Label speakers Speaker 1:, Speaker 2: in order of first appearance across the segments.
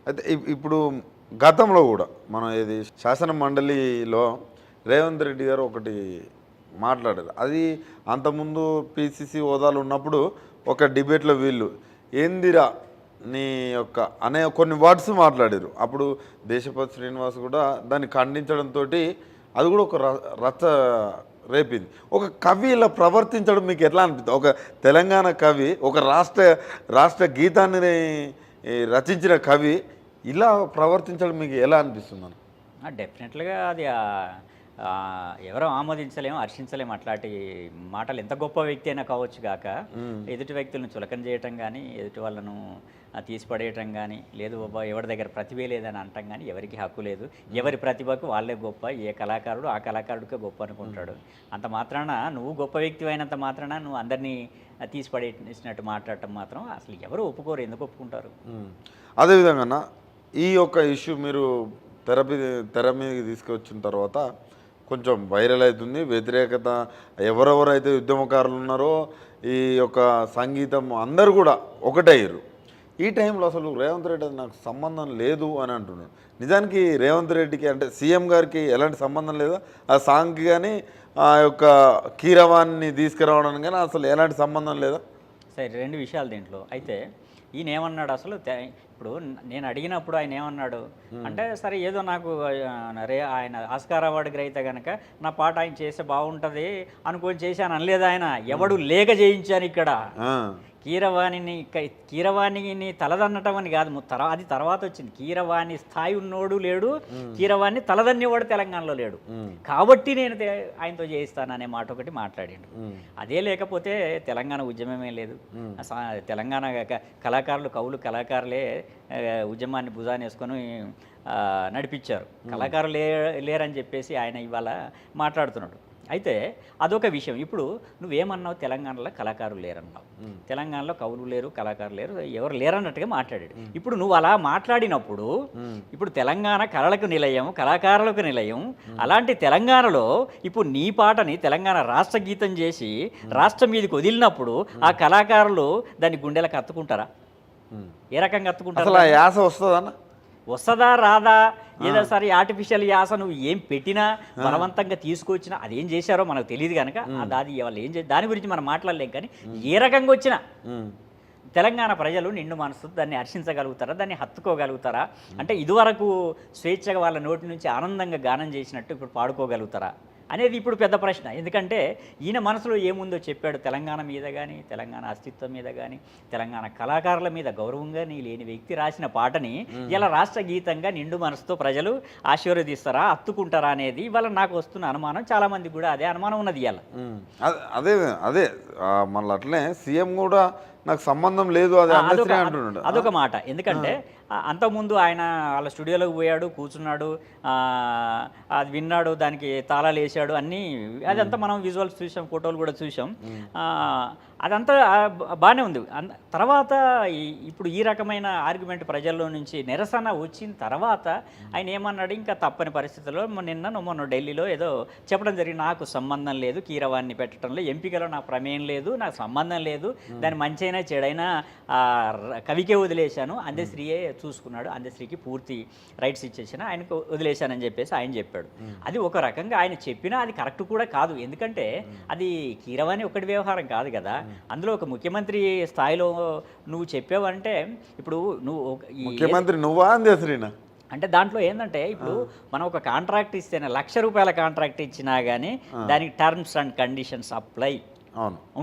Speaker 1: అయితే ఇప్పుడు గతంలో కూడా మనం ఇది శాసన మండలిలో రేవంత్ రెడ్డి గారు ఒకటి మాట్లాడారు. అది అంతకుముందు పిసిసి హోదాలు ఉన్నప్పుడు ఒక డిబేట్లో వీళ్ళు ఏందిరా నీ యొక్క అనే కొన్ని వర్డ్స్ మాట్లాడారు. అప్పుడు దేశపతి శ్రీనివాస్ కూడా దాన్ని ఖండించడంతో అది కూడా ఒక రచ్చ రేపింది. ఒక కవి ఇలా ప్రవర్తించడం మీకు ఎట్లా అనిపిస్తుంది? ఒక తెలంగాణ కవి, ఒక రాష్ట్ర గీతాన్ని రచించిన కవి ఇలా ప్రవర్తించడం మీకు ఎలా అనిపిస్తుంది?
Speaker 2: డెఫినెట్‌గా అది ఎవరో ఆమోదించలేము, హర్షించలేము. అట్లాంటి మాటలు ఎంత గొప్ప వ్యక్తి అయినా కావచ్చు గాక, ఎదుటి వ్యక్తులను చులకన చేయటం గానీ, ఎదుటి వాళ్ళను తీసిపడేయటం గానీ, లేదు బాబా ఎవరి దగ్గర ప్రతిభే లేదని అనటం గానీ ఎవరికీ హక్కు లేదు. ఎవరి ప్రతిభకు వాళ్ళే గొప్ప. ఏ కళాకారుడు ఆ కళాకారుడికే గొప్ప అనుకుంటాడు. అంత మాత్రాన నువ్వు గొప్ప వ్యక్తివి అయినంత మాత్రాన నువ్వు అందరినీ తీసిపడేసినట్టు మాట్లాడటం మాత్రం అసలు ఎవరు ఒప్పుకోరు. ఎందుకు ఒప్పుకుంటారు?
Speaker 1: అదేవిధంగా ఈ యొక్క ఇష్యూ మీరు తెర మీదకి తీసుకొచ్చిన తర్వాత కొంచెం వైరల్ అవుతుంది. వ్యతిరేకత ఎవరెవరైతే ఉద్యమకారులు ఉన్నారో ఈ యొక్క సంగీతం అందరూ కూడా ఒకటయ్యారు. ఈ టైంలో అసలు రేవంత్ రెడ్డి నాకు సంబంధం లేదు అని అంటున్నాడు. నిజానికి రేవంత్ రెడ్డికి అంటే సీఎం గారికి ఎలాంటి సంబంధం లేదా? ఆ సాంగ్కి కానీ ఆ యొక్క కీరవాన్ని తీసుకురావడానికి కానీ అసలు ఎలాంటి సంబంధం లేదా?
Speaker 2: సరే, రెండు విషయాలు దీంట్లో. అయితే ఈయన ఏమన్నాడు అసలు? ఇప్పుడు నేను అడిగినప్పుడు ఆయన ఏమన్నాడు అంటే, సరే ఏదో నాకు ఆయన ఆస్కార్ అవార్డు గ్రహీత కనుక నా పాట ఆయన చేస్తే బాగుంటుంది అనుకొని చేశాను అనలేదు ఆయన. ఎవడు లేక చేయించాను ఇక్కడ. కీరవాణిని తలదన్నటం అని కాదు, అది తర్వాత వచ్చింది. కీరవాణి స్థాయి ఉన్నోడు లేడు, కీరవాణి తలదన్నేవాడు తెలంగాణలో లేడు. కాబట్టి నేను ఆయనతో చేయిస్తాననే మాట ఒకటి మాట్లాడిండు. అదే లేకపోతే తెలంగాణ ఉద్యమమే లేదు. తెలంగాణ కళాకారులు, కవులు కళాకారులే ఉద్యమాన్ని భుజాన్ని వేసుకొని నడిపించారు. కళాకారులు లేరని చెప్పేసి ఆయన ఇవాళ మాట్లాడుతున్నాడు. అయితే అదొక విషయం. ఇప్పుడు నువ్వేమన్నావు? తెలంగాణలో కళాకారులు లేరన్నావు, తెలంగాణలో కవులు లేరు, కళాకారులు లేరు, ఎవరు లేరన్నట్టుగా మాట్లాడాడు. ఇప్పుడు నువ్వు అలా మాట్లాడినప్పుడు ఇప్పుడు తెలంగాణ కళలకు నిలయం, కళాకారులకు నిలయం. అలాంటి తెలంగాణలో ఇప్పుడు నీ పాటని తెలంగాణ రాష్ట్ర గీతం చేసి రాష్ట్రం మీదకి వదిలినప్పుడు ఆ కళాకారులు దాన్ని గుండెలకు అత్తుకుంటారా? ఏ రకంగా అత్తుకుంటారు?
Speaker 1: అసలు యాస వస్తుందన్న?
Speaker 2: వస్తుందా రాదా? ఏదో సరే ఆర్టిఫిషియల్ యాస నువ్వు ఏం పెట్టినా బలవంతంగా తీసుకొచ్చినా అదేం చేశారో మనకు తెలియదు కనుక అది వాళ్ళు ఏం దాని గురించి మనం మాట్లాడలేం. కానీ ఏ రకంగా వచ్చినా తెలంగాణ ప్రజలు నిండు మనసు దాన్ని హర్షించగలుగుతారా? దాన్ని హత్తుకోగలుగుతారా? అంటే ఇదివరకు స్వేచ్ఛగా వాళ్ళ నోటి నుంచి ఆనందంగా గానం చేసినట్టు ఇప్పుడు పాడుకోగలుగుతారా అనేది ఇప్పుడు పెద్ద ప్రశ్న. ఎందుకంటే ఈయన మనసులో ఏముందో చెప్పాడు. తెలంగాణ మీద కానీ, తెలంగాణ అస్తిత్వం మీద కానీ, తెలంగాణ కళాకారుల మీద గౌరవంగా లేని వ్యక్తి రాసిన పాటని ఇలా రాష్ట్ర గీతంగా నిండు మనసుతో ప్రజలు ఆశీర్వదిస్తారా, హత్తుకుంటారా అనేది ఇవాళ నాకు వస్తున్న అనుమానం. చాలామంది కూడా అదే అనుమానం ఉన్నది ఇవాళ.
Speaker 1: అదే మళ్ళీ అట్లనే సీఎం కూడా నాకు సంబంధం లేదు అది అంటున్నాడు.
Speaker 2: అదొక మాట. ఎందుకంటే అంతకుముందు ఆయన వాళ్ళ స్టూడియోలోకి పోయాడు, కూర్చున్నాడు, అది విన్నాడు, దానికి తాళాలు వేసాడు, అన్నీ అదంతా మనం విజువల్స్ చూసాం, ఫోటోలు కూడా చూసాం. అదంతా బాగానే ఉంది. తర్వాత ఇప్పుడు ఈ రకమైన ఆర్గ్యుమెంట్ ప్రజల్లో నుంచి నిరసన వచ్చిన తర్వాత ఆయన ఏమన్నాడు? ఇంకా తప్పని పరిస్థితుల్లో మొన్న ఢిల్లీలో ఏదో చెప్పడం జరిగింది. నాకు సంబంధం లేదు కీరవాణ్ణి పెట్టడంలో, ఎంపికలో నాకు ప్రమేయం లేదు, నాకు సంబంధం లేదు, దాని మంచైనా చెడైనా కవికే వదిలేశాను, అందశ్రీయే చూసుకున్నాడు, అందశ్రీకి పూర్తి రైట్స్ ఇచ్చేసిన ఆయనకు వదిలేశానని చెప్పేసి ఆయన చెప్పాడు. అది ఒక రకంగా ఆయన చెప్పినా అది కరెక్ట్ కూడా కాదు. ఎందుకంటే అది కీరవాణి ఒకటి వ్యవహారం కాదు కదా. అందులో ఒక ముఖ్యమంత్రి స్థాయిలో నువ్వు చెప్పావంటే ఇప్పుడు నువ్వు
Speaker 1: ముఖ్యమంత్రి నువ్వా అందశ్రీనా
Speaker 2: అంటే దాంట్లో ఏంటంటే ఇప్పుడు మనం ఒక కాంట్రాక్ట్ ఇస్తేనే ₹1,00,000 కాంట్రాక్ట్ ఇచ్చినా కానీ దానికి టర్మ్స్ అండ్ కండిషన్స్ అప్లై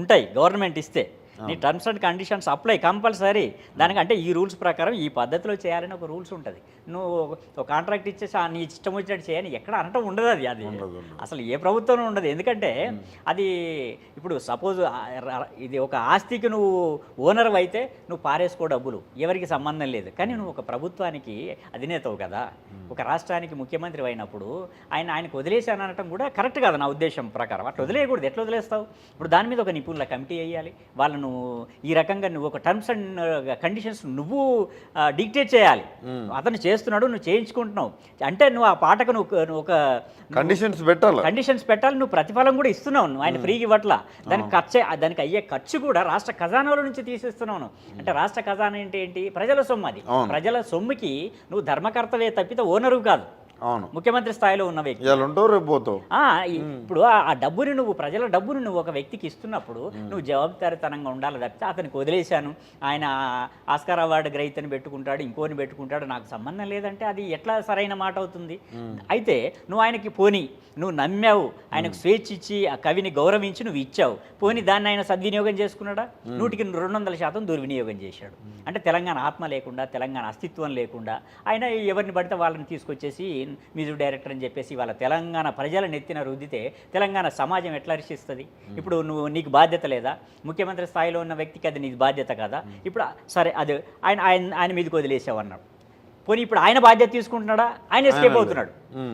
Speaker 2: ఉంటాయి. గవర్నమెంట్ ఇస్తే నీ terms and conditions apply compulsory. దానికంటే ఈ రూల్స్ ప్రకారం ఈ పద్ధతిలో చేయాలని ఒక రూల్స్ ఉంటుంది. నువ్వు ఒక కాంట్రాక్ట్ ఇచ్చేసి నీ ఇష్టం వచ్చినట్టు చేయని ఎక్కడ అనటం ఉండదు. అది అసలు ఏ ప్రభుత్వంలో ఉండదు. ఎందుకంటే అది ఇప్పుడు సపోజ్ ఇది ఒక ఆస్తికి నువ్వు ఓనర్ అయితే నువ్వు పారేసుకో డబ్బులు, ఎవరికి సంబంధం లేదు. కానీ నువ్వు ఒక ప్రభుత్వానికి అధినేతవు కదా, ఒక రాష్ట్రానికి ముఖ్యమంత్రి అయినప్పుడు ఆయనకు వదిలేసాను అనటం కూడా కరెక్ట్ కాదు నా ఉద్దేశం ప్రకారం. అట్లా వదిలేయకూడదు. ఎట్లా వదిలేస్తావు? ఇప్పుడు దాని మీద ఒక నిపుణుల కమిటీ వేయాలి, వాళ్ళను నువ్వు ఈ రకంగా నువ్వు ఒక టర్మ్స్ అండ్ కండిషన్స్ నువ్వు డిక్టేట్ చేయాలి. అతను చేస్తున్నాడు, నువ్వు చేయించుకుంటున్నావు అంటే నువ్వు ఆ పాటకు నువ్వు ఒక
Speaker 1: కండిషన్స్ పెట్టాలి,
Speaker 2: కండిషన్స్ పెట్టాలి, నువ్వు ప్రతిఫలం కూడా ఇస్తున్నావు, నువ్వు ఆయన ఫ్రీగా ఇవ్వట్లా. దానికి అయ్యే ఖర్చు కూడా రాష్ట్ర ఖజానాల నుంచి తీసిస్తున్నావు. అంటే రాష్ట్ర ఖజానా ఏంటి? ప్రజల సొమ్ము. అది ప్రజల సొమ్ముకి నువ్వు ధర్మకర్తవే తప్పితే ఓనరు కాదు.
Speaker 1: అవును,
Speaker 2: ముఖ్యమంత్రి స్థాయిలో ఉన్న వ్యక్తి. ఇప్పుడు ఆ డబ్బుని నువ్వు ప్రజల డబ్బుని నువ్వు ఒక వ్యక్తికి ఇస్తున్నప్పుడు నువ్వు జవాబుదారీతనంగా ఉండాలి తప్పితే అతనికి వదిలేశాను, ఆయన ఆస్కార్ అవార్డు గ్రహీతని పెట్టుకుంటాడు, ఇంకోని పెట్టుకుంటాడు, నాకు సంబంధం లేదంటే అది ఎట్లా సరైన మాట అవుతుంది? అయితే నువ్వు ఆయనకి పోనీ నువ్వు నమ్మావు, ఆయనకు స్వేచ్ఛ ఇచ్చి ఆ కవిని గౌరవించి నువ్వు ఇచ్చావు, పోనీ దాన్ని ఆయన సద్వినియోగం చేసుకున్నాడా? 100కి 200% దుర్వినియోగం చేశాడు. అంటే తెలంగాణ ఆత్మ లేకుండా, తెలంగాణ అస్తిత్వం లేకుండా ఆయన ఎవరిని పడితే వాళ్ళని తీసుకొచ్చేసి మ్యూజిక్ డైరెక్టర్ అని చెప్పేసి వాళ్ళ తెలంగాణ ప్రజల నెత్తిన రుద్దితే తెలంగాణ సమాజం ఎట్లా హర్షిస్తుంది? ఇప్పుడు నీకు బాధ్యత లేదా? ముఖ్యమంత్రి స్థాయిలో ఉన్న వ్యక్తికి అది నీకు బాధ్యత కదా? ఇప్పుడు సరే అది ఆయన మీదకి వదిలేసావు అన్నాడు, పోనీ ఇప్పుడు ఆయన బాధ్యత తీసుకుంటున్నాడా? ఆయన ఎస్కేప్ అవుతున్నాడు.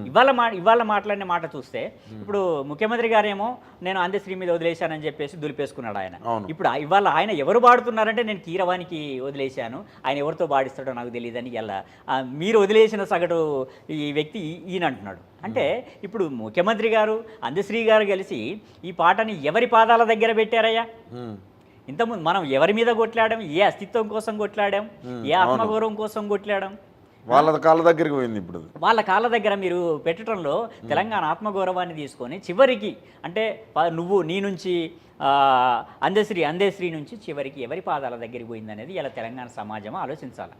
Speaker 2: ఇవాళ మాట్లాడిన మాట చూస్తే ఇప్పుడు ముఖ్యమంత్రి గారేమో నేను అందశ్రీ మీద వదిలేశానని చెప్పేసి దులిపేసుకున్నాడు ఆయన. ఇప్పుడు ఇవాళ ఆయన ఎవరు పాడుతున్నారంటే నేను కీరవానికి వదిలేశాను, ఆయన ఎవరితో పాడిస్తాడో నాకు తెలియదని ఇలా మీరు వదిలేసిన సగటు ఈ వ్యక్తి ఈయన అంటున్నాడు. అంటే ఇప్పుడు ముఖ్యమంత్రి గారు అందశ్రీ గారు కలిసి ఈ పాటని ఎవరి పాదాల దగ్గర పెట్టారయ్యా? ఇంతకుముందు మనం ఎవరి మీద కొట్లాడాం? ఏ అస్తిత్వం కోసం కొట్లాడాం? ఏ ఆత్మగౌరవం కోసం కొట్లాడాం?
Speaker 1: వాళ్ళ కాళ్ళ దగ్గరికి పోయింది. ఇప్పుడు
Speaker 2: వాళ్ళ కాళ్ళ దగ్గర మీరు పెట్టడంలో తెలంగాణ ఆత్మగౌరవాన్ని తీసుకొని చివరికి అంటే నీ నుంచి అందశ్రీ నుంచి చివరికి ఎవరి పాదాల దగ్గరికి పోయిందనేది ఇలా తెలంగాణ సమాజం ఆలోచించాలి.